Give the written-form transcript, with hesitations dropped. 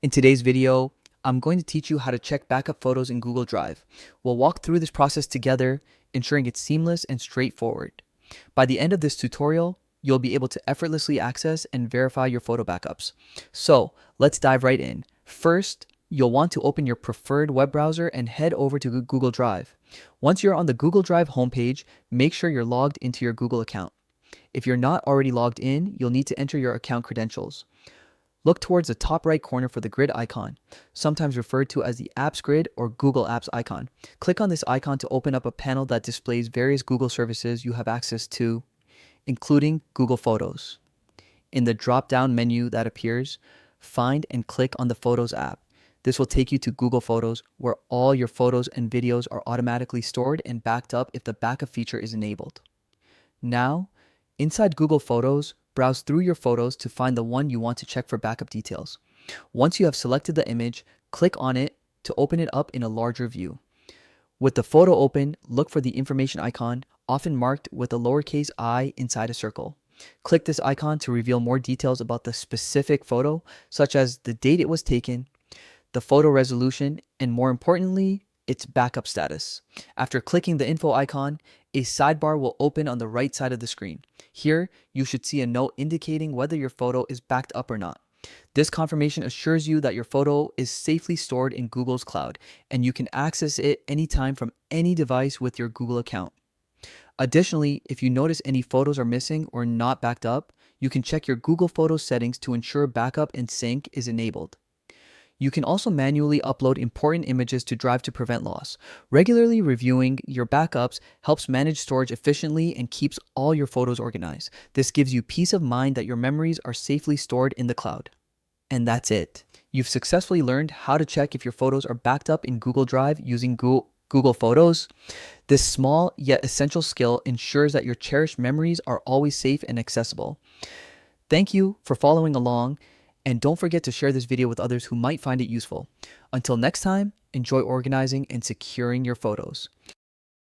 In today's video, I'm going to teach you how to check backup photos in Google Drive. We'll walk through this process together, ensuring it's seamless and straightforward. By the end of this tutorial, you'll be able to effortlessly access and verify your photo backups. So let's dive right in. First, you'll want to open your preferred web browser and head over to Google Drive. Once you're on the Google Drive homepage, make sure you're logged into your Google account. If you're not already logged in, you'll need to enter your account credentials. Look towards the top right corner for the grid icon, sometimes referred to as the Apps Grid or Google Apps icon. Click on this icon to open up a panel that displays various Google services you have access to, including Google Photos. In the drop-down menu that appears, find and click on the Photos app. This will take you to Google Photos, where all your photos and videos are automatically stored and backed up if the backup feature is enabled. Now, inside Google Photos, browse through your photos to find the one you want to check for backup details. Once you have selected the image, click on it to open it up in a larger view. With the photo open, look for the information icon, often marked with a lowercase I inside a circle. Click this icon to reveal more details about the specific photo, such as the date it was taken, the photo resolution, and more importantly, its backup status. After clicking the info icon, a sidebar will open on the right side of the screen. Here, you should see a note indicating whether your photo is backed up or not. This confirmation assures you that your photo is safely stored in Google's cloud, and you can access it anytime from any device with your Google account. Additionally, if you notice any photos are missing or not backed up, you can check your Google Photos settings to ensure backup and sync is enabled. You can also manually upload important images to Drive to prevent loss. Regularly reviewing your backups helps manage storage efficiently and keeps all your photos organized. This gives you peace of mind that your memories are safely stored in the cloud. And that's it. You've successfully learned how to check if your photos are backed up in Google Drive using Google Photos. This small yet essential skill ensures that your cherished memories are always safe and accessible. Thank you for following along. And don't forget to share this video with others who might find it useful. Until next time, enjoy organizing and securing your photos.